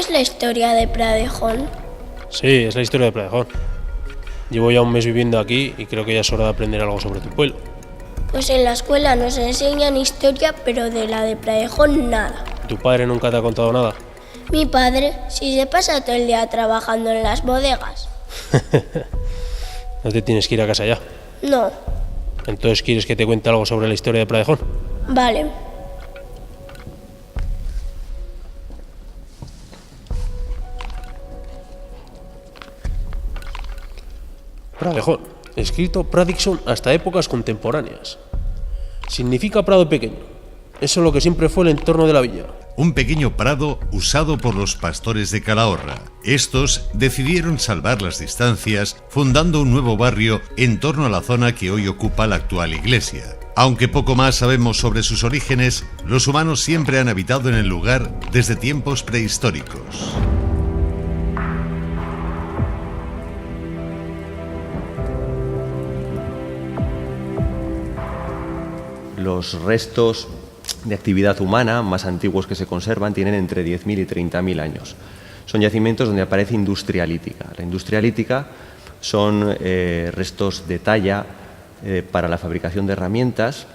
es la historia de Pradejón? Sí, es la historia de Pradejón. Llevo ya un mes viviendo aquí y creo que ya es hora de aprender algo sobre tu pueblo. Pues en la escuela nos enseñan historia, pero de la de Pradejón nada. ¿Tu padre nunca te ha contado nada? Mi padre, si se pasa todo el día trabajando en las bodegas. ¿No te tienes que ir a casa ya? No. Entonces, ¿quieres que te cuente algo sobre la historia de Pradejón? Vale. Pradejón, escrito Pradixon hasta épocas contemporáneas. Significa prado pequeño. Eso es lo que siempre fue el entorno de la villa. Un pequeño prado usado por los pastores de Calahorra. Estos decidieron salvar las distancias fundando un nuevo barrio en torno a la zona que hoy ocupa la actual iglesia. Aunque poco más sabemos sobre sus orígenes, los humanos siempre han habitado en el lugar desde tiempos prehistóricos. Los restos de actividad humana más antiguos que se conservan tienen entre 10.000 y 30.000 años. Son yacimientos donde aparece industria lítica. La industria lítica son restos de talla para la fabricación de herramientas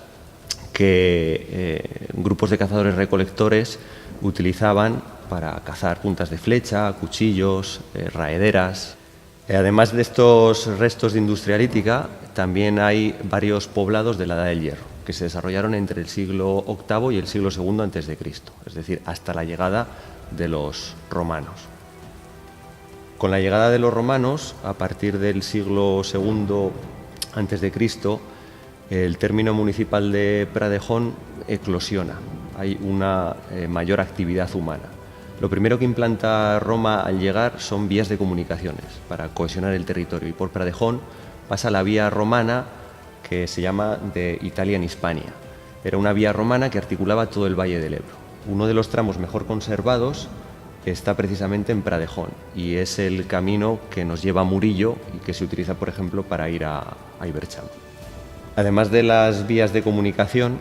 que grupos de cazadores-recolectores utilizaban para cazar puntas de flecha, cuchillos, raederas. Además de estos restos de industria lítica, también hay varios poblados de la Edad del Hierro, que se desarrollaron entre el siglo VIII y el siglo II a.C., es decir, hasta la llegada de los romanos. Con la llegada de los romanos, a partir del siglo II a.C., el término municipal de Pradejón eclosiona. Hay una mayor actividad humana. Lo primero que implanta Roma al llegar son vías de comunicaciones para cohesionar el territorio, y por Pradejón pasa la vía romana que se llama de Italia en Hispania. Era una vía romana que articulaba todo el Valle del Ebro. Uno de los tramos mejor conservados está precisamente en Pradejón y es el camino que nos lleva a Murillo y que se utiliza, por ejemplo, para ir a Ibercham. Además de las vías de comunicación,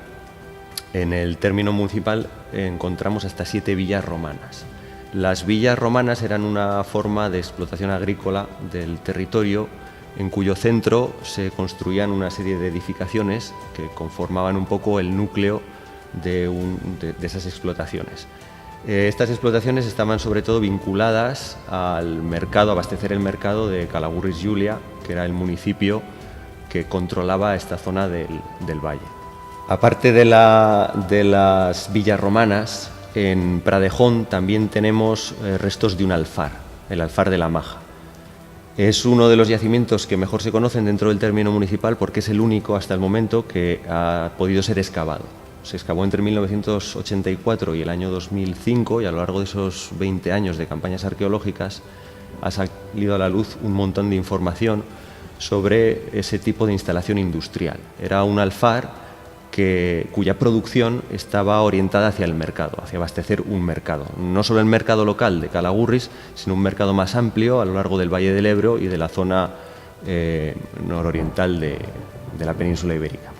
en el término municipal encontramos hasta 7 villas romanas. Las villas romanas eran una forma de explotación agrícola del territorio en cuyo centro se construían una serie de edificaciones que conformaban un poco el núcleo de esas explotaciones. Estas explotaciones estaban sobre todo vinculadas al mercado, a abastecer el mercado de Calagurris Giulia, que era el municipio que controlaba esta zona del valle. Aparte de las villas romanas, en Pradejón también tenemos restos de un alfar, el alfar de la Maja. Es uno de los yacimientos que mejor se conocen dentro del término municipal porque es el único hasta el momento que ha podido ser excavado. Se excavó entre 1984 y el año 2005 y a lo largo de esos 20 años de campañas arqueológicas ha salido a la luz un montón de información sobre ese tipo de instalación industrial. Era un alfar cuya producción estaba orientada hacia el mercado, hacia abastecer un mercado. No solo el mercado local de Calagurris, sino un mercado más amplio a lo largo del Valle del Ebro y de la zona nororiental de la península ibérica.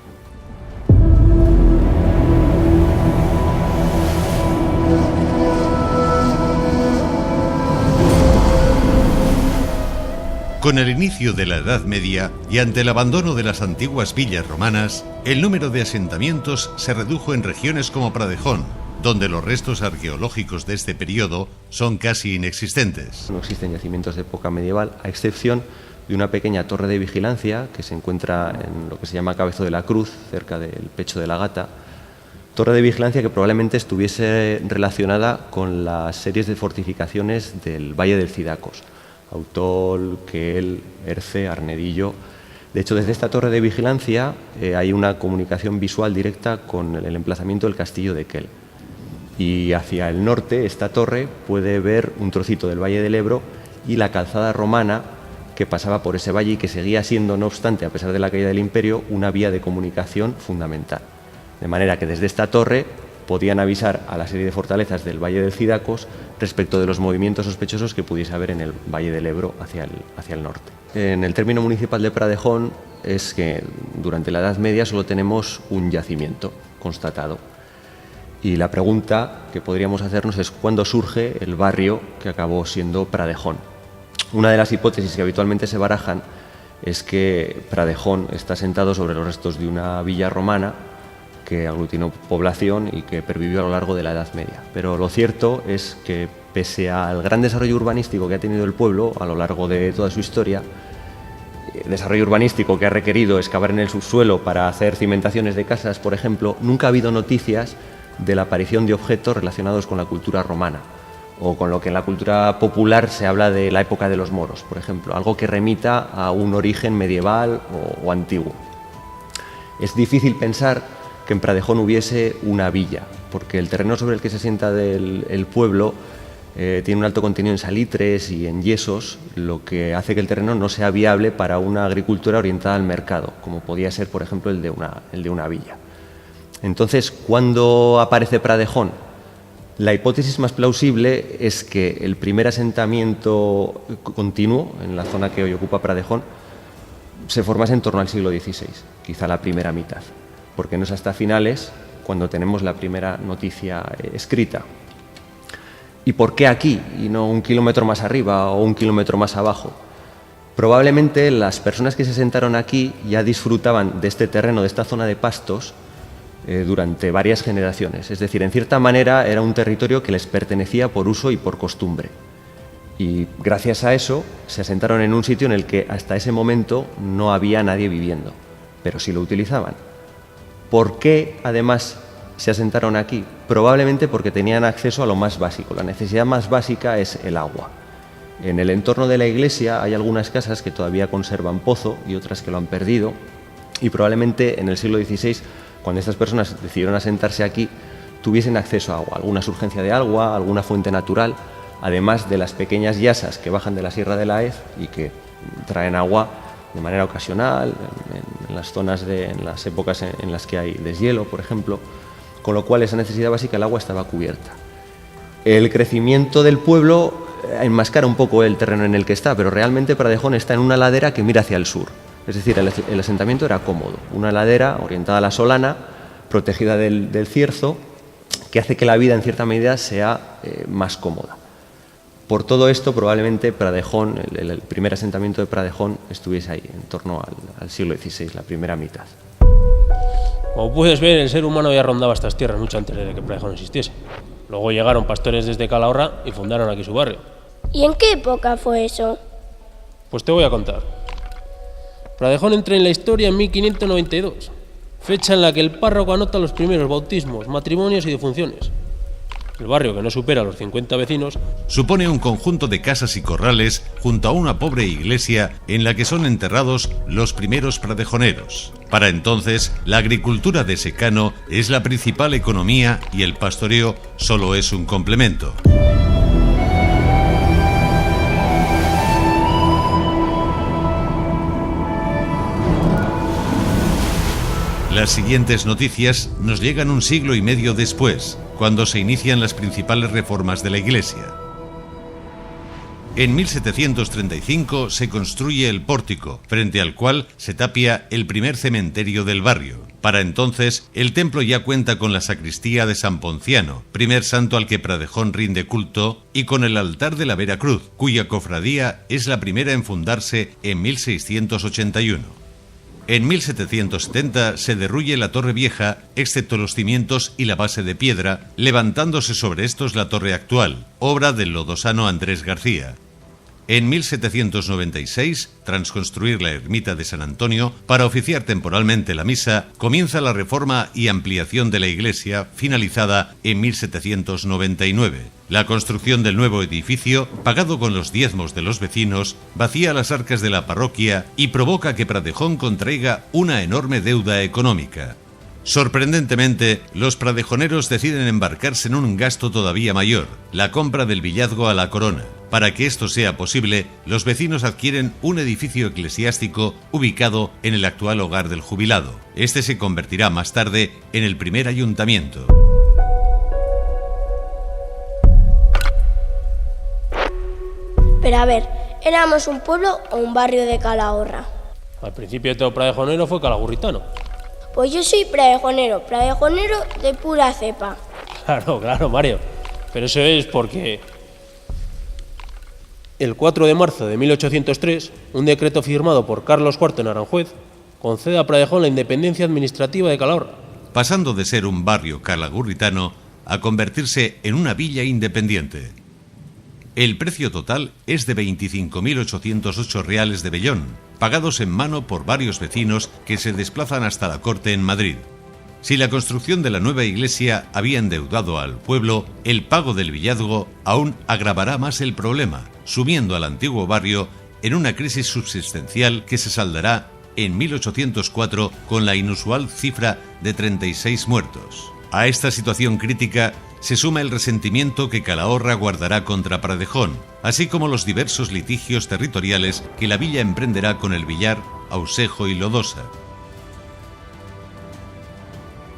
Con el inicio de la Edad Media y ante el abandono de las antiguas villas romanas, el número de asentamientos se redujo en regiones como Pradejón, donde los restos arqueológicos de este periodo son casi inexistentes. No existen yacimientos de época medieval, a excepción de una pequeña torre de vigilancia que se encuentra en lo que se llama Cabezo de la Cruz, cerca del Pecho de la Gata. Torre de vigilancia que probablemente estuviese relacionada con las series de fortificaciones del Valle del Cidacos. Autol, Quel, Erce, Arnedillo. De hecho, desde esta torre de vigilancia hay una comunicación visual directa con el emplazamiento del castillo de Quel. Y hacia el norte, esta torre puede ver un trocito del Valle del Ebro y la calzada romana que pasaba por ese valle y que seguía siendo, no obstante, a pesar de la caída del imperio, una vía de comunicación fundamental. De manera que desde esta torre podían avisar a la serie de fortalezas del Valle del Cidacos respecto de los movimientos sospechosos que pudiese haber en el Valle del Ebro hacia el norte. En el término municipal de Pradejón es que durante la Edad Media solo tenemos un yacimiento constatado. Y la pregunta que podríamos hacernos es ¿cuándo surge el barrio que acabó siendo Pradejón? Una de las hipótesis que habitualmente se barajan es que Pradejón está asentado sobre los restos de una villa romana que aglutinó población y que pervivió a lo largo de la Edad Media. Pero lo cierto es que, pese al gran desarrollo urbanístico que ha tenido el pueblo a lo largo de toda su historia, desarrollo urbanístico que ha requerido excavar en el subsuelo para hacer cimentaciones de casas, por ejemplo, nunca ha habido noticias de la aparición de objetos relacionados con la cultura romana, o con lo que en la cultura popular se habla de la época de los moros, por ejemplo, algo que remita a un origen medieval o antiguo. Es difícil pensar que en Pradejón hubiese una villa, porque el terreno sobre el que se asienta el pueblo tiene un alto contenido en salitres y en yesos, lo que hace que el terreno no sea viable para una agricultura orientada al mercado, como podía ser, por ejemplo, el de una villa. Entonces, ¿cuándo aparece Pradejón? La hipótesis más plausible es que el primer asentamiento continuo en la zona que hoy ocupa Pradejón se formase en torno al siglo XVI, quizá la primera mitad, porque no es hasta finales cuando tenemos la primera noticia escrita. ¿Y por qué aquí y no un kilómetro más arriba o un kilómetro más abajo? Probablemente las personas que se asentaron aquí ya disfrutaban de este terreno, de esta zona de pastos, durante varias generaciones. Es decir, en cierta manera era un territorio que les pertenecía por uso y por costumbre. Y gracias a eso se asentaron en un sitio en el que hasta ese momento no había nadie viviendo, pero sí lo utilizaban. ¿Por qué, además, se asentaron aquí? Probablemente porque tenían acceso a lo más básico. La necesidad más básica es el agua. En el entorno de la iglesia hay algunas casas que todavía conservan pozo y otras que lo han perdido, y probablemente en el siglo XVI, cuando estas personas decidieron asentarse aquí, tuviesen acceso a agua, alguna surgencia de agua, alguna fuente natural, además de las pequeñas yasas que bajan de la Sierra de la Hez y que traen agua de manera ocasional, en las zonas en las épocas en las que hay deshielo, por ejemplo, con lo cual esa necesidad básica del agua estaba cubierta. El crecimiento del pueblo enmascara un poco el terreno en el que está, pero realmente Pradejón está en una ladera que mira hacia el sur. Es decir, el asentamiento era cómodo, una ladera orientada a la Solana, protegida del cierzo, que hace que la vida en cierta medida sea más cómoda. Por todo esto, probablemente Pradejón, el primer asentamiento de Pradejón estuviese ahí, en torno al siglo XVI, la primera mitad. Como puedes ver, el ser humano ya rondaba estas tierras mucho antes de que Pradejón existiese. Luego llegaron pastores desde Calahorra y fundaron aquí su barrio. ¿Y en qué época fue eso? Pues te voy a contar. Pradejón entra en la historia en 1592, fecha en la que el párroco anota los primeros bautismos, matrimonios y defunciones. El barrio, que no supera los 50 vecinos, supone un conjunto de casas y corrales junto a una pobre iglesia en la que son enterrados los primeros pradejoneros. Para entonces, la agricultura de secano es la principal economía y el pastoreo solo es un complemento. Las siguientes noticias nos llegan un siglo y medio después, cuando se inician las principales reformas de la Iglesia. En 1735 se construye el pórtico, frente al cual se tapia el primer cementerio del barrio. Para entonces, el templo ya cuenta con la sacristía de San Ponciano, primer santo al que Pradejón rinde culto, y con el altar de la Veracruz, cuya cofradía es la primera en fundarse en 1681. En 1770 se derruye la Torre Vieja, excepto los cimientos y la base de piedra, levantándose sobre estos la torre actual, obra del lodosano Andrés García. En 1796, tras construir la ermita de San Antonio para oficiar temporalmente la misa, comienza la reforma y ampliación de la iglesia, finalizada en 1799. La construcción del nuevo edificio, pagado con los diezmos de los vecinos, vacía las arcas de la parroquia y provoca que Pradejón contraiga una enorme deuda económica. Sorprendentemente, los pradejoneros deciden embarcarse en un gasto todavía mayor, la compra del villazgo a la corona. Para que esto sea posible, los vecinos adquieren un edificio eclesiástico ubicado en el actual hogar del jubilado. Este se convertirá más tarde en el primer ayuntamiento. Pero a ver, ¿éramos un pueblo o un barrio de Calahorra? Al principio de todo pradejonero fue calagurritano. Pues yo soy pradejonero de pura cepa. Claro, Mario. Pero eso es porque el 4 de marzo de 1803, un decreto firmado por Carlos IV en Aranjuez concede a Pradejón la independencia administrativa de Calahorra, pasando de ser un barrio calagurritano a convertirse en una villa independiente. El precio total es de 25.808 reales de vellón, pagados en mano por varios vecinos que se desplazan hasta la corte en Madrid. Si la construcción de la nueva iglesia había endeudado al pueblo, el pago del villazgo aún agravará más el problema, sumiendo al antiguo barrio en una crisis subsistencial que se saldará en 1804 con la inusual cifra de 36 muertos. A esta situación crítica se suma el resentimiento que Calahorra guardará contra Pradejón, así como los diversos litigios territoriales que la villa emprenderá con el Villar, Ausejo y Lodosa.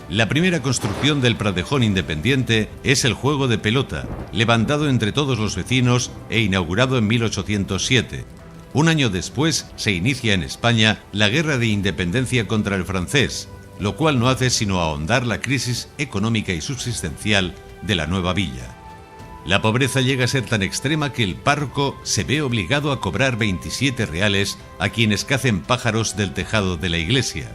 La primera construcción del Pradejón independiente es el juego de pelota, levantado entre todos los vecinos e inaugurado en 1807. Un año después se inicia en España la Guerra de Independencia contra el francés, lo cual no hace sino ahondar la crisis económica y subsistencial de la nueva villa. La pobreza llega a ser tan extrema que el párroco se ve obligado a cobrar 27 reales a quienes cacen pájaros del tejado de la iglesia.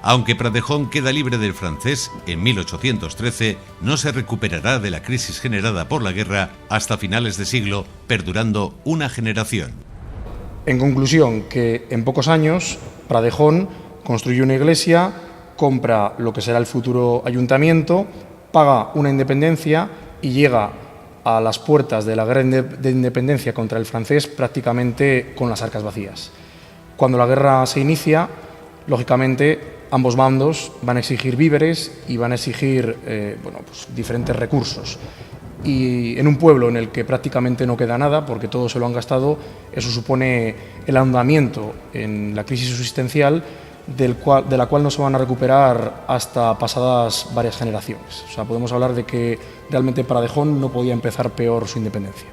Aunque Pradejón queda libre del francés en 1813, no se recuperará de la crisis generada por la guerra hasta finales de siglo, perdurando una generación. En conclusión, que en pocos años Pradejón construye una iglesia, compra lo que será el futuro ayuntamiento, paga una independencia y llega a las puertas de la guerra de independencia contra el francés prácticamente con las arcas vacías. Cuando la guerra se inicia, lógicamente, ambos bandos van a exigir víveres y van a exigir diferentes recursos. Y en un pueblo en el que prácticamente no queda nada, porque todo se lo han gastado, eso supone el ahondamiento en la crisis subsistencial de la cual no se van a recuperar hasta pasadas varias generaciones. O sea, podemos hablar de que realmente Pradejón no podía empezar peor su independencia.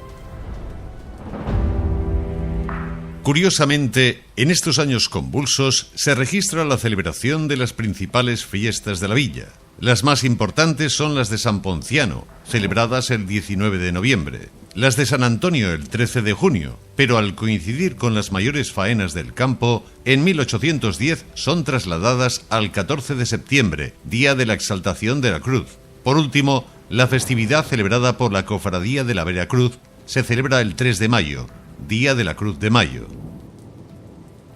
Curiosamente, en estos años convulsos se registra la celebración de las principales fiestas de la villa. Las más importantes son las de San Ponciano, celebradas el 19 de noviembre, las de San Antonio el 13 de junio, pero al coincidir con las mayores faenas del campo, en 1810 son trasladadas al 14 de septiembre, día de la Exaltación de la Cruz. Por último, la festividad celebrada por la Cofradía de la Veracruz se celebra el 3 de mayo, Día de la Cruz de Mayo.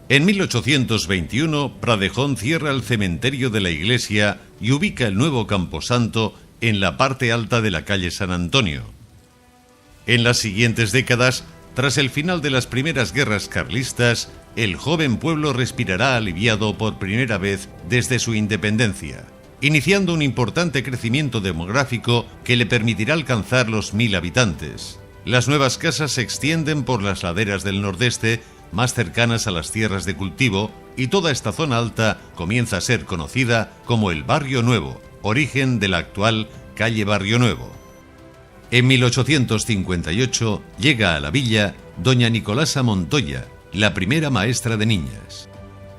En 1821, Pradejón cierra el cementerio de la iglesia y ubica el nuevo camposanto en la parte alta de la calle San Antonio. En las siguientes décadas, tras el final de las primeras guerras carlistas, el joven pueblo respirará aliviado por primera vez desde su independencia, iniciando un importante crecimiento demográfico que le permitirá alcanzar los 1000 habitantes. Las nuevas casas se extienden por las laderas del nordeste, más cercanas a las tierras de cultivo, y toda esta zona alta comienza a ser conocida como el Barrio Nuevo, origen de la actual calle Barrio Nuevo. En 1858 llega a la villa doña Nicolasa Montoya, la primera maestra de niñas.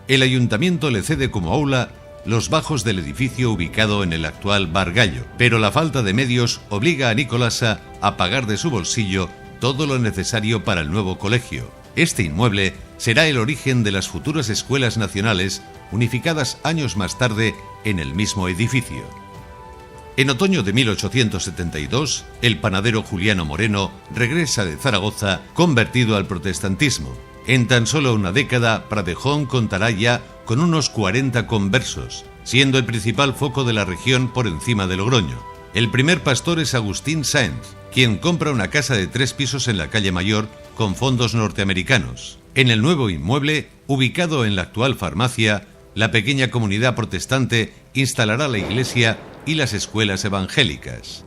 El ayuntamiento le cede como aula los bajos del edificio ubicado en el actual Bar Gallo, pero la falta de medios obliga a Nicolasa a pagar de su bolsillo todo lo necesario para el nuevo colegio. Este inmueble será el origen de las futuras escuelas nacionales, unificadas años más tarde en el mismo edificio. En otoño de 1872, el panadero Juliano Moreno regresa de Zaragoza convertido al protestantismo. En tan solo una década, Pradejón contará ya con unos 40 conversos, siendo el principal foco de la región por encima de Logroño. El primer pastor es Agustín Sáenz, quien compra una casa de 3 pisos en la calle Mayor con fondos norteamericanos. En el nuevo inmueble, ubicado en la actual farmacia, la pequeña comunidad protestante instalará la iglesia y las escuelas evangélicas.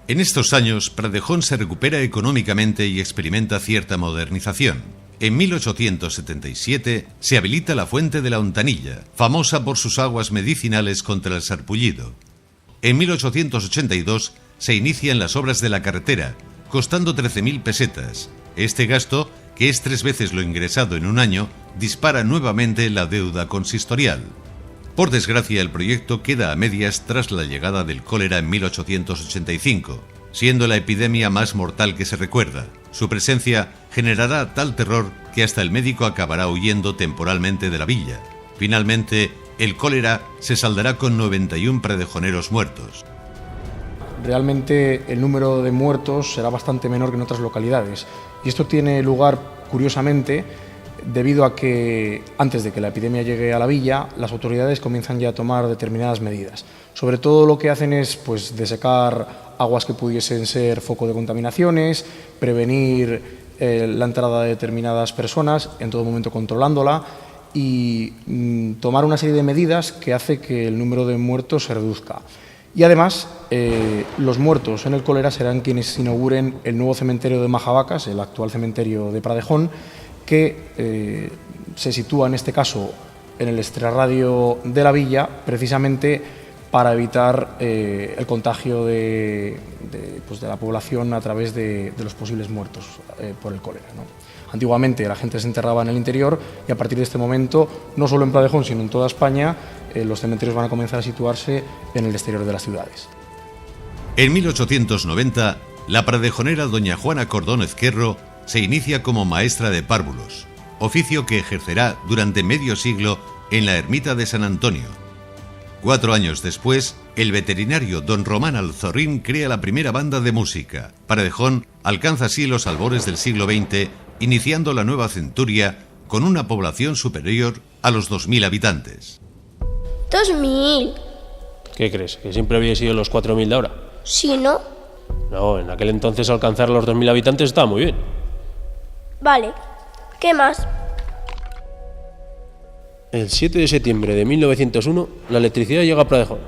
En estos años, Pradejón se recupera económicamente y experimenta cierta modernización. En 1877 se habilita la Fuente de la Hontanilla, famosa por sus aguas medicinales contra el sarpullido. En 1882 se inician las obras de la carretera, costando 13.000 pesetas. Este gasto, que es 3 veces lo ingresado en un año, dispara nuevamente la deuda consistorial. Por desgracia, el proyecto queda a medias tras la llegada del cólera en 1885, siendo la epidemia más mortal que se recuerda. Su presencia generará tal terror que hasta el médico acabará huyendo temporalmente de la villa. Finalmente, el cólera se saldará con 91 pradejoneros muertos. Realmente el número de muertos será bastante menor que en otras localidades. Y esto tiene lugar, curiosamente, debido a que antes de que la epidemia llegue a la villa, las autoridades comienzan ya a tomar determinadas medidas. Sobre todo lo que hacen es desecar aguas que pudiesen ser foco de contaminaciones, prevenir la entrada de determinadas personas, en todo momento controlándola, y tomar una serie de medidas que hace que el número de muertos se reduzca. Y además, los muertos en el cólera serán quienes inauguren el nuevo cementerio de Majavacas, el actual cementerio de Pradejón, que se sitúa en este caso en el extrarradio de la villa, precisamente para evitar el contagio de la población a través de los posibles muertos por el cólera, ¿no? Antiguamente la gente se enterraba en el interior y a partir de este momento, no solo en Pradejón, sino en toda España, los cementerios van a comenzar a situarse en el exterior de las ciudades. En 1890, la pradejonera doña Juana Cordón Ezquerro se inicia como maestra de párvulos, oficio que ejercerá durante medio siglo en la ermita de San Antonio. 4 años después, el veterinario don Román Alzorrín crea la primera banda de música. Pradejón alcanza así los albores del siglo XX, iniciando la nueva centuria con una población superior a los 2.000 habitantes. 2.000. ¿Qué crees? ¿Que siempre había sido los 4.000 de ahora? Sí, ¿no? No, en aquel entonces alcanzar los 2.000 habitantes estaba muy bien. Vale. ¿Qué más? El 7 de septiembre de 1901, la electricidad llega a Pradejón.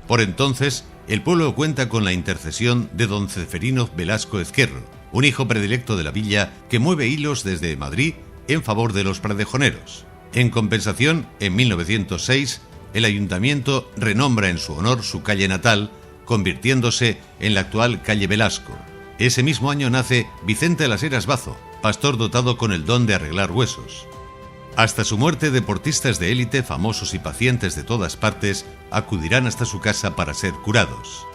Por entonces, el pueblo cuenta con la intercesión de don Ceferino Velasco Ezquerro, un hijo predilecto de la villa que mueve hilos desde Madrid en favor de los pradejoneros. En compensación, en 1906, el ayuntamiento renombra en su honor su calle natal, convirtiéndose en la actual calle Velasco. Ese mismo año nace Vicente Las Heras Bazo, pastor dotado con el don de arreglar huesos. Hasta su muerte, deportistas de élite, famosos y pacientes de todas partes acudirán hasta su casa para ser curados.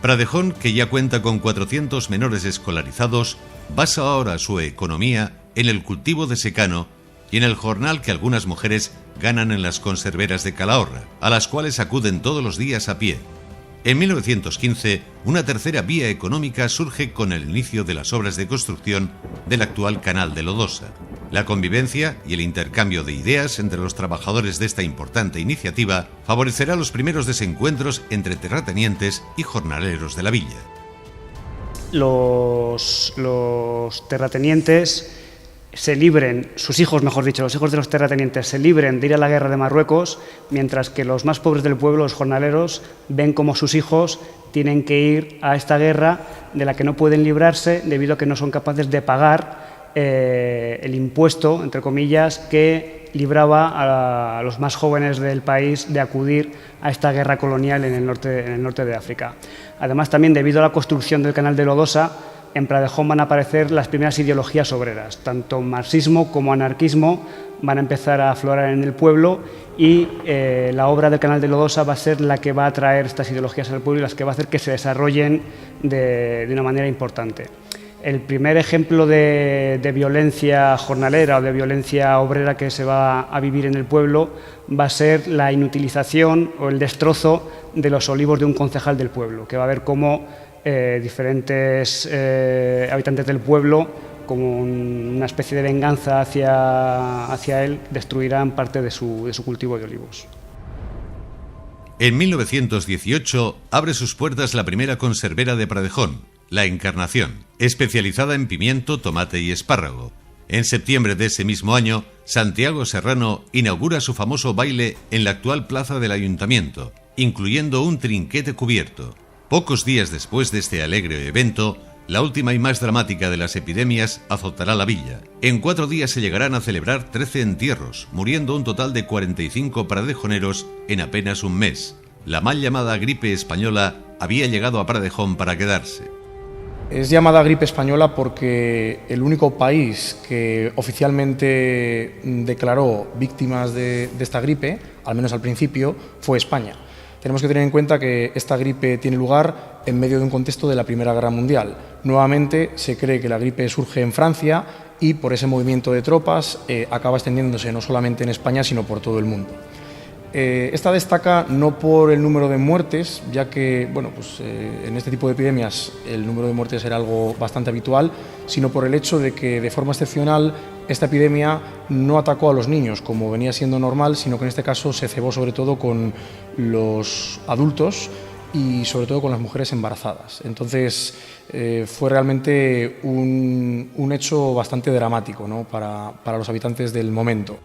Pradejón, que ya cuenta con 400 menores escolarizados, basa ahora su economía en el cultivo de secano y en el jornal que algunas mujeres ganan en las conserveras de Calahorra, a las cuales acuden todos los días a pie. En 1915, una tercera vía económica surge con el inicio de las obras de construcción del actual canal de Lodosa. La convivencia y el intercambio de ideas entre los trabajadores de esta importante iniciativa favorecerá los primeros desencuentros entre terratenientes y jornaleros de la villa. Los terratenientes se libren, sus hijos, mejor dicho, los hijos de los terratenientes se libren de ir a la guerra de Marruecos, mientras que los más pobres del pueblo, los jornaleros, ven como sus hijos tienen que ir a esta guerra de la que no pueden librarse debido a que no son capaces de pagar el impuesto, entre comillas, que libraba a los más jóvenes del país de acudir a esta guerra colonial en el norte de África. Además, también debido a la construcción del canal de Lodosa, en Pradejón van a aparecer las primeras ideologías obreras, tanto marxismo como anarquismo van a empezar a aflorar en el pueblo y la obra del canal de Lodosa va a ser la que va a traer estas ideologías al pueblo y las que va a hacer que se desarrollen de una manera importante. El primer ejemplo de violencia jornalera o de violencia obrera que se va a vivir en el pueblo va a ser la inutilización o el destrozo de los olivos de un concejal del pueblo, que va a ver cómo diferentes habitantes del pueblo, como una especie de venganza hacia él, destruirán parte de su cultivo de olivos. En 1918 abre sus puertas la primera conservera de Pradejón, La Encarnación, especializada en pimiento, tomate y espárrago. En septiembre de ese mismo año, Santiago Serrano inaugura su famoso baile en la actual plaza del Ayuntamiento, incluyendo un trinquete cubierto. Pocos días después de este alegre evento, la última y más dramática de las epidemias azotará la villa. En 4 días se llegarán a celebrar 13 entierros, muriendo un total de 45 pradejoneros en apenas un mes. La mal llamada gripe española había llegado a Pradejón para quedarse. Es llamada gripe española porque el único país que oficialmente declaró víctimas de esta gripe, al menos al principio, fue España. Tenemos que tener en cuenta que esta gripe tiene lugar en medio de un contexto de la Primera Guerra Mundial. Nuevamente se cree que la gripe surge en Francia y por ese movimiento de tropas acaba extendiéndose no solamente en España, sino por todo el mundo. Esta destaca no por el número de muertes, ya que en este tipo de epidemias el número de muertes era algo bastante habitual, sino por el hecho de que de forma excepcional esta epidemia no atacó a los niños, como venía siendo normal, sino que en este caso se cebó sobre todo con los adultos y sobre todo con las mujeres embarazadas. Entonces fue realmente un hecho bastante dramático, ¿no?, para los habitantes del momento.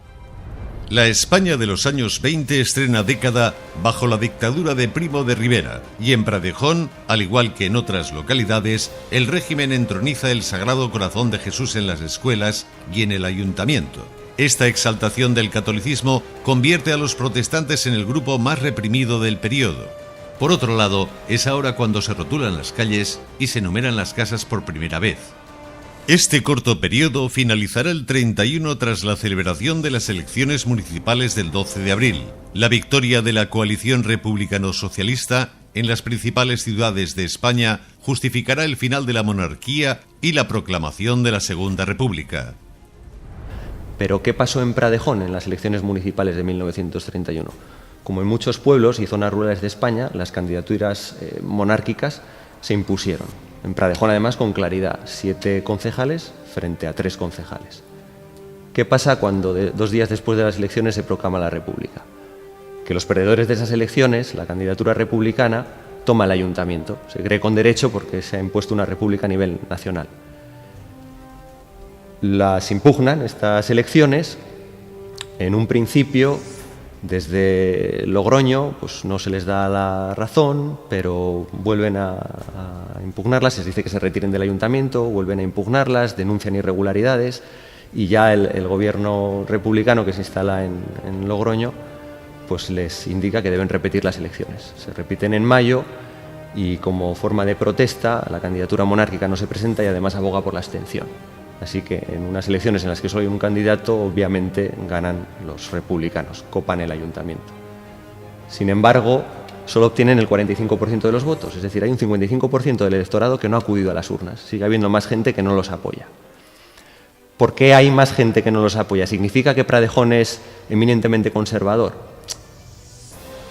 La España de los años 20 estrena década bajo la dictadura de Primo de Rivera y en Pradejón, al igual que en otras localidades, el régimen entroniza el Sagrado Corazón de Jesús en las escuelas y en el ayuntamiento. Esta exaltación del catolicismo convierte a los protestantes en el grupo más reprimido del periodo. Por otro lado, es ahora cuando se rotulan las calles y se enumeran las casas por primera vez. Este corto periodo finalizará el 31 tras la celebración de las elecciones municipales del 12 de abril, la victoria de la coalición republicano-socialista en las principales ciudades de España justificará el final de la monarquía y la proclamación de la Segunda República. Pero ¿qué pasó en Pradejón en las elecciones municipales de 1931? Como en muchos pueblos y zonas rurales de España, las candidaturas monárquicas se impusieron. En Pradejón, además, con claridad, 7 concejales frente a 3 concejales. ¿Qué pasa cuando 2 días después de las elecciones se proclama la República? Que los perdedores de esas elecciones, la candidatura republicana, toma el ayuntamiento. Se cree con derecho porque se ha impuesto una república a nivel nacional. Las impugnan estas elecciones. En un principio, desde Logroño, pues no se les da la razón, pero vuelven a impugnarlas, se dice que se retiren del ayuntamiento, vuelven a impugnarlas, denuncian irregularidades y ya el gobierno republicano que se instala en Logroño pues les indica que deben repetir las elecciones. Se repiten en mayo y como forma de protesta la candidatura monárquica no se presenta y además aboga por la abstención. Así que en unas elecciones en las que solo hay un candidato, obviamente ganan los republicanos, copan el ayuntamiento. Sin embargo, solo obtienen el 45% de los votos, es decir, hay un 55% del electorado que no ha acudido a las urnas. Sigue habiendo más gente que no los apoya. ¿Por qué hay más gente que no los apoya? ¿Significa que Pradejón es eminentemente conservador?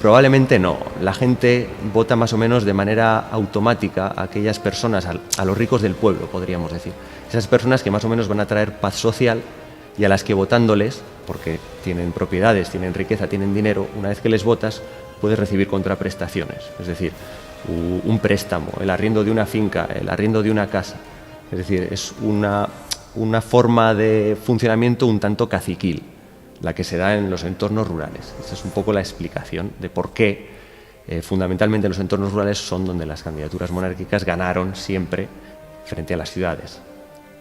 Probablemente no. La gente vota más o menos de manera automática a aquellas personas, a los ricos del pueblo, podríamos decir. Esas personas que más o menos van a traer paz social y a las que votándoles, porque tienen propiedades, tienen riqueza, tienen dinero, una vez que les votas puedes recibir contraprestaciones, es decir, un préstamo, el arriendo de una finca, el arriendo de una casa. Es decir, es una forma de funcionamiento un tanto caciquil, la que se da en los entornos rurales. Esa es un poco la explicación de por qué fundamentalmente los entornos rurales son donde las candidaturas monárquicas ganaron siempre frente a las ciudades.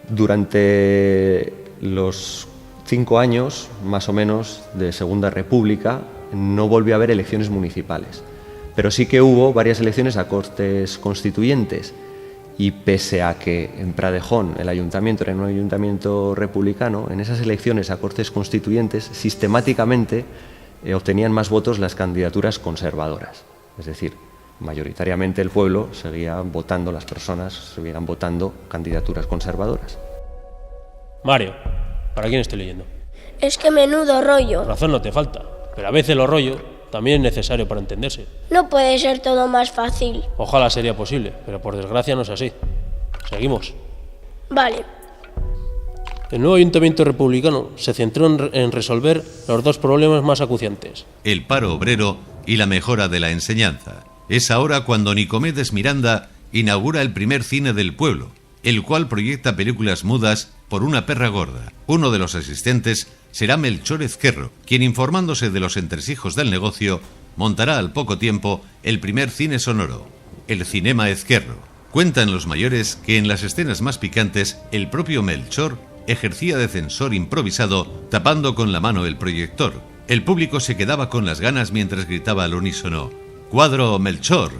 Durante los 5 años, más o menos, de Segunda República, no volvió a haber elecciones municipales, pero sí que hubo varias elecciones a Cortes Constituyentes y pese a que en Pradejón el ayuntamiento era un ayuntamiento republicano, en esas elecciones a Cortes Constituyentes sistemáticamente obtenían más votos las candidaturas conservadoras, es decir, mayoritariamente el pueblo seguía votando, las personas seguían votando candidaturas conservadoras. Mario, ¿para quién estoy leyendo? Es que menudo rollo. Razón no te falta, pero a veces lo rollo también es necesario para entenderse. No puede ser todo más fácil. Ojalá sería posible, pero por desgracia no es así. Seguimos. Vale. El nuevo ayuntamiento republicano se centró en resolver los 2 problemas más acuciantes: el paro obrero y la mejora de la enseñanza. Es ahora cuando Nicomedes Miranda inaugura el primer cine del pueblo, el cual proyecta películas mudas por una perra gorda. Uno de los asistentes será Melchor Ezquerro, quien, informándose de los entresijos del negocio, montará al poco tiempo el primer cine sonoro, el Cinema Ezquerro. Cuentan los mayores que en las escenas más picantes el propio Melchor ejercía de censor improvisado, tapando con la mano el proyector. El público se quedaba con las ganas mientras gritaba al unísono: ¡Cuadro Melchor!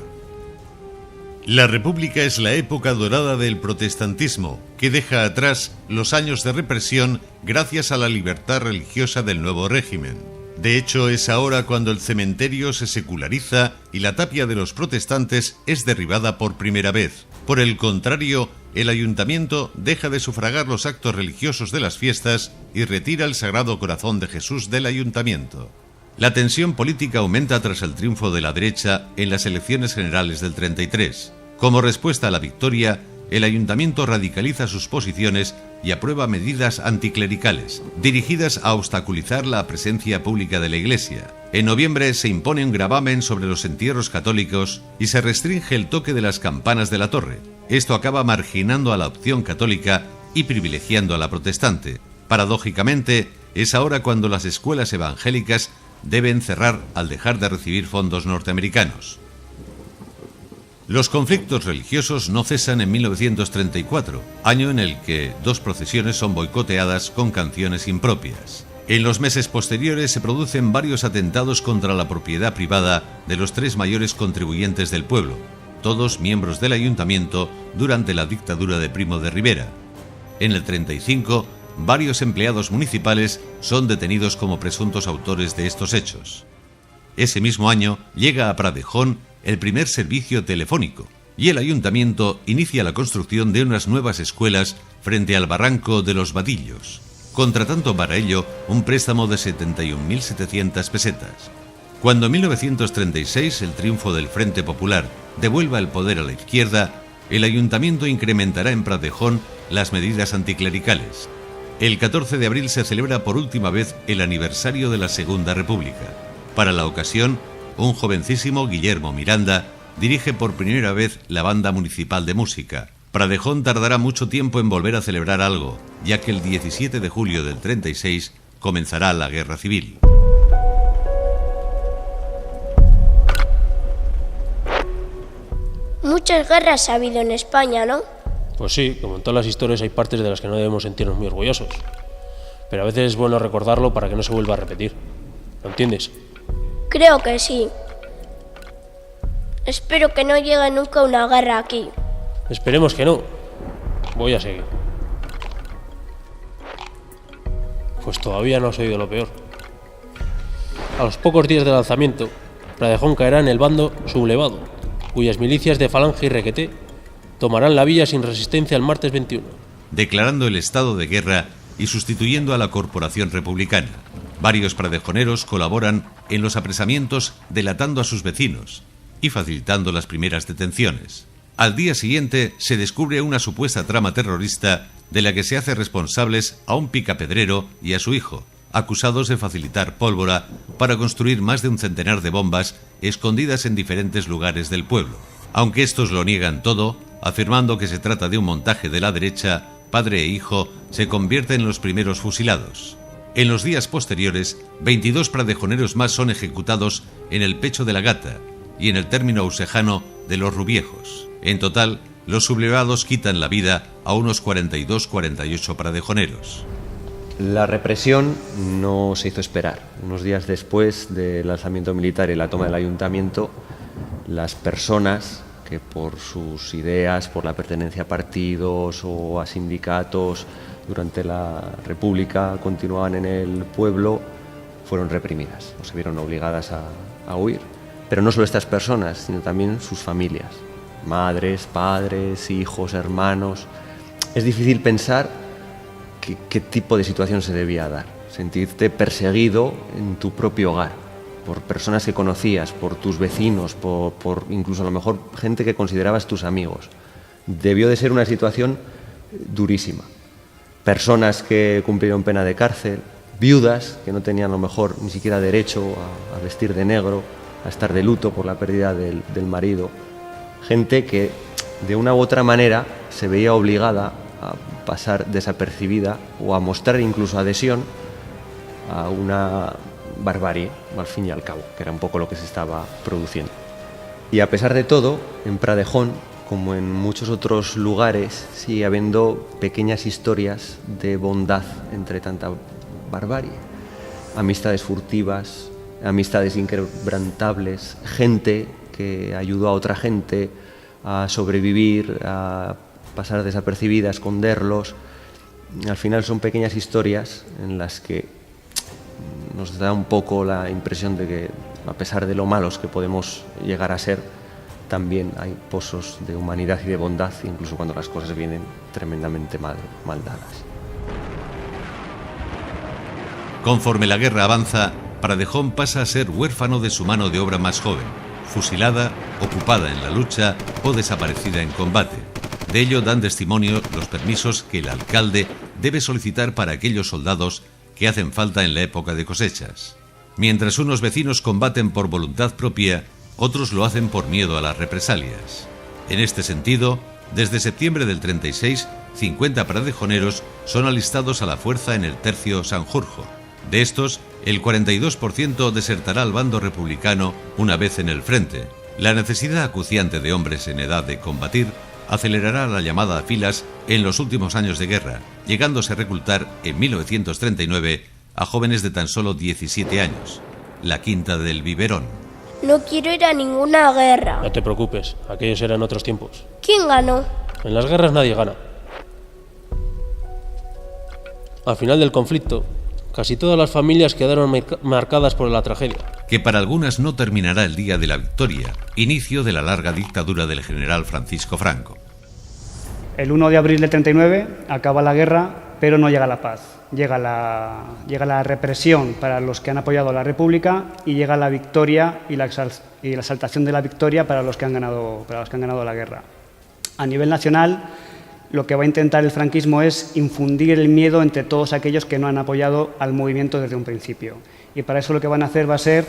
La República es la época dorada del protestantismo, que deja atrás los años de represión gracias a la libertad religiosa del nuevo régimen. De hecho, es ahora cuando el cementerio se seculariza y la tapia de los protestantes es derribada por primera vez. Por el contrario, el ayuntamiento deja de sufragar los actos religiosos de las fiestas y retira el Sagrado Corazón de Jesús del ayuntamiento. La tensión política aumenta tras el triunfo de la derecha en las elecciones generales del 33. Como respuesta a la victoria, el ayuntamiento radicaliza sus posiciones y aprueba medidas anticlericales, dirigidas a obstaculizar la presencia pública de la Iglesia. En noviembre se impone un gravamen sobre los entierros católicos y se restringe el toque de las campanas de la torre. Esto acaba marginando a la opción católica y privilegiando a la protestante. Paradójicamente, es ahora cuando las escuelas evangélicas deben cerrar al dejar de recibir fondos norteamericanos. Los conflictos religiosos no cesan en 1934, año en el que 2 procesiones son boicoteadas con canciones impropias. En los meses posteriores se producen varios atentados contra la propiedad privada de los 3 mayores contribuyentes del pueblo, todos miembros del ayuntamiento durante la dictadura de Primo de Rivera. En el 35, varios empleados municipales son detenidos como presuntos autores de estos hechos. Ese mismo año llega a Pradejón el primer servicio telefónico y el ayuntamiento inicia la construcción de unas nuevas escuelas frente al barranco de los Vadillos, contratando para ello un préstamo de 71.700 pesetas. Cuando en 1936 el triunfo del Frente Popular devuelva el poder a la izquierda, el ayuntamiento incrementará en Pradejón las medidas anticlericales. El 14 de abril se celebra por última vez el aniversario de la Segunda República. Para la ocasión, un jovencísimo Guillermo Miranda dirige por primera vez la banda municipal de música. Pradejón tardará mucho tiempo en volver a celebrar algo, ya que el 17 de julio del 36 comenzará la Guerra Civil. Muchas guerras ha habido en España, ¿no? Pues sí, como en todas las historias hay partes de las que no debemos sentirnos muy orgullosos. Pero a veces es bueno recordarlo para que no se vuelva a repetir. ¿Lo entiendes? Creo que sí. Espero que no llegue nunca una guerra aquí. Esperemos que no. Voy a seguir. Pues todavía no has oído lo peor. A los pocos días del alzamiento, Pradejón caerá en el bando sublevado, cuyas milicias de Falange y Requeté tomarán la villa sin resistencia el martes 21. Declarando el estado de guerra y sustituyendo a la Corporación Republicana. Varios pradejoneros colaboran en los apresamientos delatando a sus vecinos y facilitando las primeras detenciones. Al día siguiente se descubre una supuesta trama terrorista de la que se hace responsables a un picapedrero y a su hijo, acusados de facilitar pólvora para construir más de un centenar de bombas escondidas en diferentes lugares del pueblo. Aunque estos lo niegan todo, afirmando que se trata de un montaje de la derecha, padre e hijo se convierten en los primeros fusilados. En los días posteriores, 22 pradejoneros más son ejecutados en el Pecho de la Gata y en el término ausejano de los Rubiejos. En total, los sublevados quitan la vida a unos 42-48 pradejoneros. La represión no se hizo esperar. Unos días después del alzamiento militar y la toma del ayuntamiento, las personas que por sus ideas, por la pertenencia a partidos o a sindicatos durante la República continuaban en el pueblo, fueron reprimidas o se vieron obligadas a huir. Pero no solo estas personas, sino también sus familias, madres, padres, hijos, hermanos. Es difícil pensar qué tipo de situación se debía dar. Sentirte perseguido en tu propio hogar, por personas que conocías, por tus vecinos, por incluso a lo mejor gente que considerabas tus amigos. Debió de ser una situación durísima. Personas que cumplieron pena de cárcel, viudas que no tenían a lo mejor ni siquiera derecho a vestir de negro, a estar de luto por la pérdida del marido. Gente que de una u otra manera se veía obligada a pasar desapercibida o a mostrar incluso adhesión a una barbarie, al fin y al cabo, que era un poco lo que se estaba produciendo. Y a pesar de todo, en Pradejón, como en muchos otros lugares, sigue habiendo pequeñas historias de bondad entre tanta barbarie. Amistades furtivas, amistades inquebrantables, gente que ayudó a otra gente, a sobrevivir, a pasar desapercibida, a esconderlos. Al final son pequeñas historias en las que nos da un poco la impresión de que, a pesar de lo malos que podemos llegar a ser, también hay pozos de humanidad y de bondad, incluso cuando las cosas vienen tremendamente mal dadas. Conforme la guerra avanza, Pradejón pasa a ser huérfano de su mano de obra más joven, fusilada, ocupada en la lucha o desaparecida en combate. De ello dan testimonio los permisos que el alcalde debe solicitar para aquellos soldados que hacen falta en la época de cosechas. Mientras unos vecinos combaten por voluntad propia, otros lo hacen por miedo a las represalias. En este sentido, desde septiembre del 36, 50 pradejoneros son alistados a la fuerza en el tercio Sanjurjo. De estos, el 42% desertará al bando republicano una vez en el frente. La necesidad acuciante de hombres en edad de combatir acelerará la llamada a filas en los últimos años de guerra, llegándose a reclutar en 1939 a jóvenes de tan solo 17 años, la quinta del biberón. No quiero ir a ninguna guerra. No te preocupes, aquellos eran otros tiempos. ¿Quién ganó? En las guerras nadie gana. Al final del conflicto, casi todas las familias quedaron marcadas por la tragedia. Que para algunas no terminará el día de la victoria, inicio de la larga dictadura del general Francisco Franco. El 1 de abril del 39 acaba la guerra, pero no llega la paz. Llega la represión para los que han apoyado a la República y llega la victoria y la exaltación de la victoria para los que han ganado la guerra. A nivel nacional, lo que va a intentar el franquismo es infundir el miedo entre todos aquellos que no han apoyado al movimiento desde un principio. Y para eso lo que van a hacer va a ser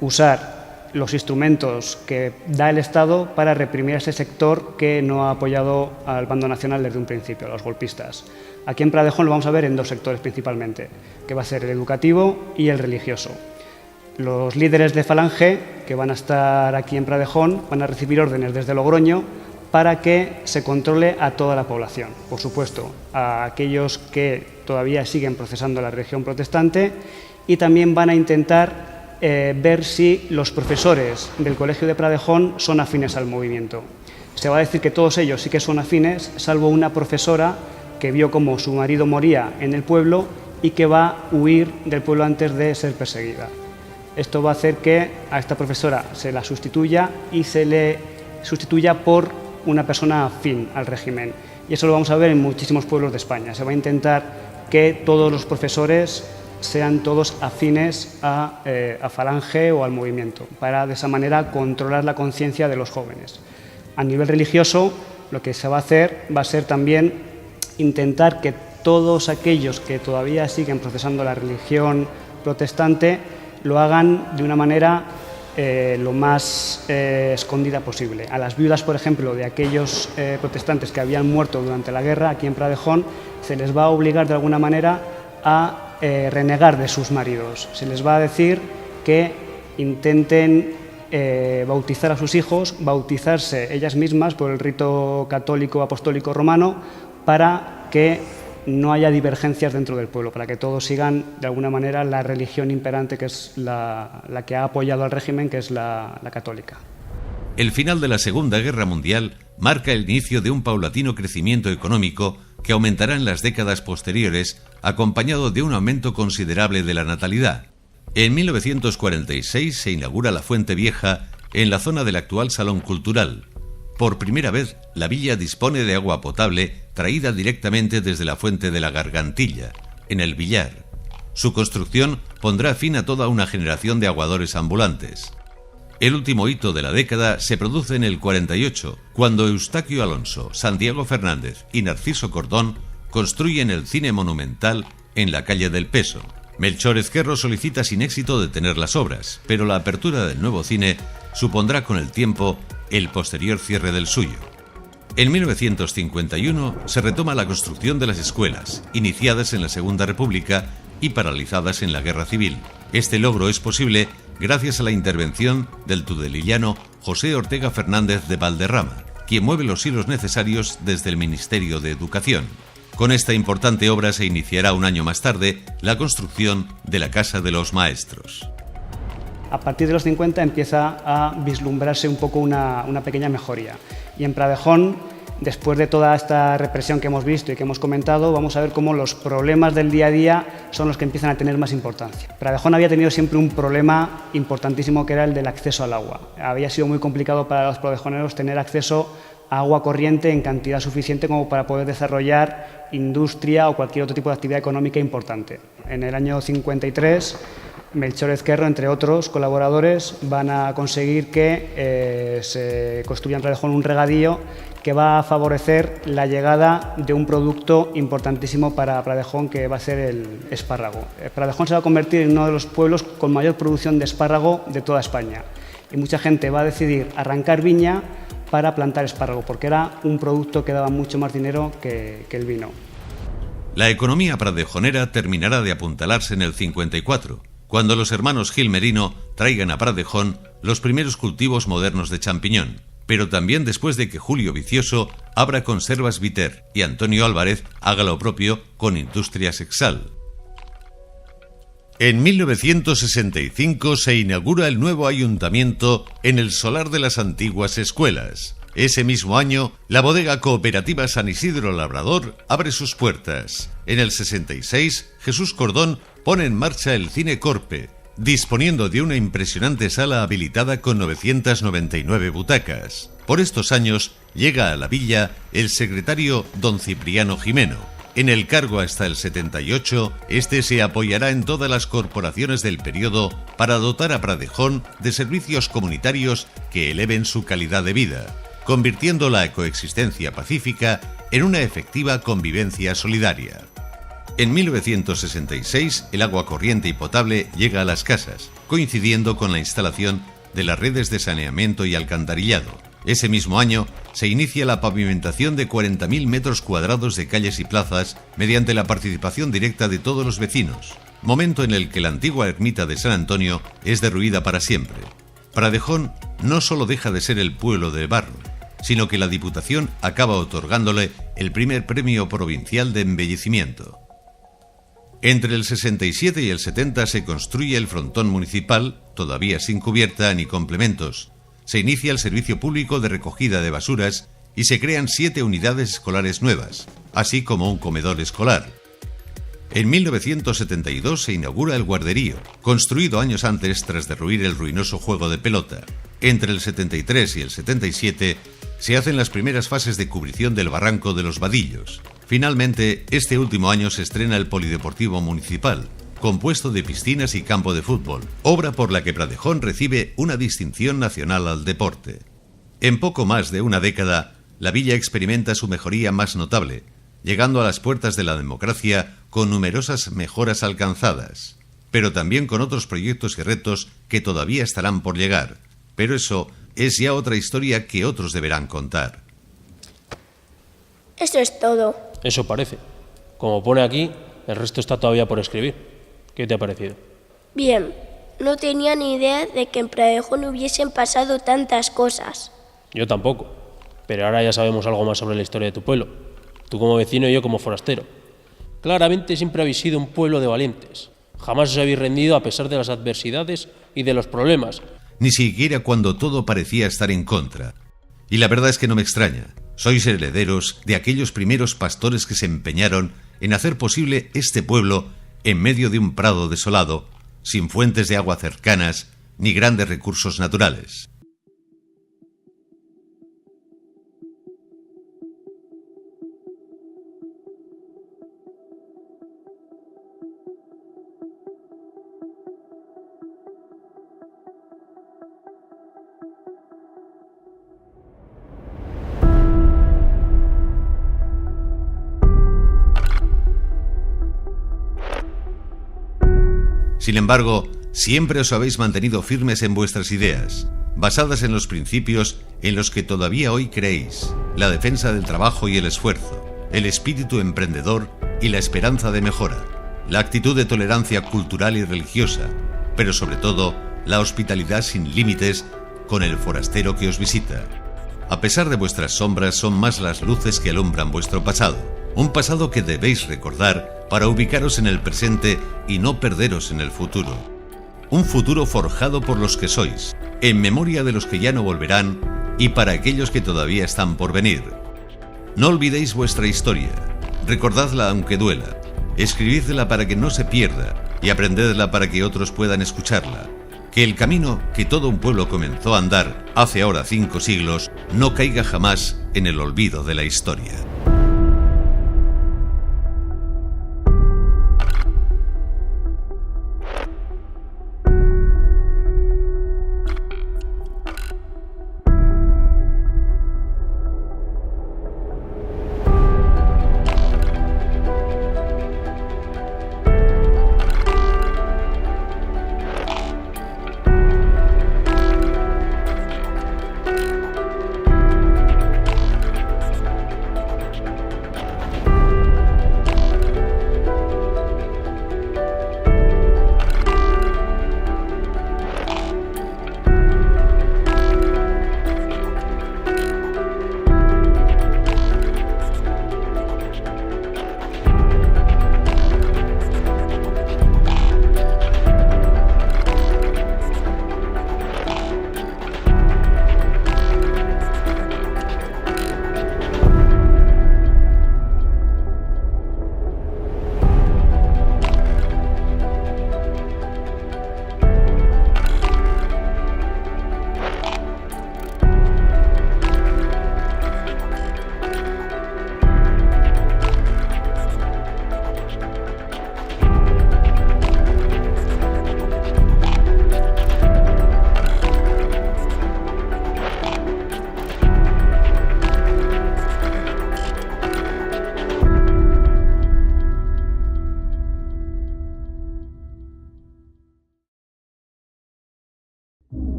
usar los instrumentos que da el Estado para reprimir a ese sector que no ha apoyado al bando nacional desde un principio, a los golpistas. Aquí en Pradejón lo vamos a ver en dos sectores principalmente, que va a ser el educativo y el religioso. Los líderes de Falange, que van a estar aquí en Pradejón, van a recibir órdenes desde Logroño para que se controle a toda la población. Por supuesto, a aquellos que todavía siguen procesando la religión protestante, y también van a intentar ver si los profesores del Colegio de Pradejón son afines al movimiento. Se va a decir que todos ellos sí que son afines, salvo una profesora que vio cómo su marido moría en el pueblo y que va a huir del pueblo antes de ser perseguida. Esto va a hacer que a esta profesora se la sustituya y se le sustituya por una persona afín al régimen. Y eso lo vamos a ver en muchísimos pueblos de España. Se va a intentar que todos los profesores sean todos afines a Falange o al movimiento, para de esa manera controlar la conciencia de los jóvenes. A nivel religioso, lo que se va a hacer va a ser también intentar que todos aquellos que todavía siguen procesando la religión protestante lo hagan de una manera lo más escondida posible. A las viudas, por ejemplo, de aquellos protestantes que habían muerto durante la guerra, aquí en Pradejón, se les va a obligar de alguna manera a renegar de sus maridos. Se les va a decir que intenten bautizar a sus hijos, bautizarse ellas mismas por el rito católico apostólico romano, para que no haya divergencias dentro del pueblo, para que todos sigan de alguna manera la religión imperante, que es la que ha apoyado al régimen, que es la católica. El final de la Segunda Guerra Mundial marca el inicio de un paulatino crecimiento económico que aumentará en las décadas posteriores, acompañado de un aumento considerable de la natalidad. En 1946 se inaugura la Fuente Vieja en la zona del actual Salón Cultural. Por primera vez, la villa dispone de agua potable traída directamente desde la fuente de la Gargantilla, en el Villar. Su construcción pondrá fin a toda una generación de aguadores ambulantes. El último hito de la década se produce en el 48, cuando Eustaquio Alonso, Santiago Fernández y Narciso Cordón construyen el Cine Monumental en la calle del Peso. Melchor Ezquerro solicita sin éxito detener las obras, pero la apertura del nuevo cine supondrá con el tiempo el posterior cierre del suyo. En 1951 se retoma la construcción de las escuelas, iniciadas en la Segunda República y paralizadas en la Guerra Civil. Este logro es posible gracias a la intervención del tudelillano José Ortega Fernández de Valderrama, quien mueve los hilos necesarios desde el Ministerio de Educación. Con esta importante obra se iniciará un año más tarde la construcción de la Casa de los Maestros. A partir de los 50 empieza a vislumbrarse un poco una pequeña mejoría. Y en Pradejón, después de toda esta represión que hemos visto y que hemos comentado, vamos a ver cómo los problemas del día a día son los que empiezan a tener más importancia. Pradejón había tenido siempre un problema importantísimo, que era el del acceso al agua. Había sido muy complicado para los pradejoneros tener acceso a agua corriente en cantidad suficiente como para poder desarrollar industria o cualquier otro tipo de actividad económica importante. En el año 53, Melchor Ezquerro, entre otros colaboradores, van a conseguir que se construya en Pradejón un regadío que va a favorecer la llegada de un producto importantísimo para Pradejón, que va a ser el espárrago. Pradejón se va a convertir en uno de los pueblos con mayor producción de espárrago de toda España. Y mucha gente va a decidir arrancar viña para plantar espárrago, porque era un producto que daba mucho más dinero que el vino. La economía pradejonera terminará de apuntalarse en el 54, cuando los hermanos Gil Merino traigan a Pradejón los primeros cultivos modernos de champiñón, pero también después de que Julio Vicioso abra Conservas Viter y Antonio Álvarez haga lo propio con Industrias Exal. En 1965 se inaugura el nuevo ayuntamiento en el solar de las antiguas escuelas. Ese mismo año, la bodega cooperativa San Isidro Labrador abre sus puertas. En el 66, Jesús Cordón pone en marcha el Cine Corpe, disponiendo de una impresionante sala habilitada con 999 butacas. Por estos años, llega a la villa el secretario don Cipriano Jimeno. En el cargo hasta el 78, este se apoyará en todas las corporaciones del periodo para dotar a Pradejón de servicios comunitarios que eleven su calidad de vida, convirtiendo la coexistencia pacífica en una efectiva convivencia solidaria. En 1966, el agua corriente y potable llega a las casas, coincidiendo con la instalación de las redes de saneamiento y alcantarillado. Ese mismo año se inicia la pavimentación de 40.000 metros cuadrados de calles y plazas mediante la participación directa de todos los vecinos, momento en el que la antigua ermita de San Antonio es derruida para siempre. Pradejón no solo deja de ser el pueblo de barro, sino que la Diputación acaba otorgándole el primer premio provincial de embellecimiento. Entre el 67 y el 70 se construye el frontón municipal, todavía sin cubierta ni complementos. Se inicia el servicio público de recogida de basuras y se crean 7 unidades escolares nuevas, así como un comedor escolar. En 1972 se inaugura el guarderío, construido años antes tras derruir el ruinoso juego de pelota. Entre el 73 y el 77 se hacen las primeras fases de cubrición del barranco de los Vadillos. Finalmente, este último año se estrena el Polideportivo Municipal, compuesto de piscinas y campo de fútbol, obra por la que Pradejón recibe una distinción nacional al deporte. En poco más de una década, la villa experimenta su mejoría más notable, llegando a las puertas de la democracia con numerosas mejoras alcanzadas, pero también con otros proyectos y retos que todavía estarán por llegar. Pero eso es ya otra historia que otros deberán contar. Eso es todo. Eso parece. Como pone aquí, el resto está todavía por escribir. ¿Qué te ha parecido? Bien, no tenía ni idea de que en Pradejón hubiesen pasado tantas cosas. Yo tampoco, pero ahora ya sabemos algo más sobre la historia de tu pueblo. Tú como vecino y yo como forastero. Claramente siempre habéis sido un pueblo de valientes. Jamás os habéis rendido a pesar de las adversidades y de los problemas. Ni siquiera cuando todo parecía estar en contra. Y la verdad es que no me extraña. Sois herederos de aquellos primeros pastores que se empeñaron en hacer posible este pueblo en medio de un prado desolado, sin fuentes de agua cercanas ni grandes recursos naturales. Sin embargo, siempre os habéis mantenido firmes en vuestras ideas, basadas en los principios en los que todavía hoy creéis: la defensa del trabajo y el esfuerzo, el espíritu emprendedor y la esperanza de mejora, la actitud de tolerancia cultural y religiosa, pero sobre todo, la hospitalidad sin límites con el forastero que os visita. A pesar de vuestras sombras, son más las luces que alumbran vuestro pasado, un pasado que debéis recordar para ubicaros en el presente y no perderos en el futuro. Un futuro forjado por los que sois, en memoria de los que ya no volverán y para aquellos que todavía están por venir. No olvidéis vuestra historia, recordadla aunque duela, escribidla para que no se pierda y aprendedla para que otros puedan escucharla. Que el camino que todo un pueblo comenzó a andar hace ahora 5 siglos no caiga jamás en el olvido de la historia.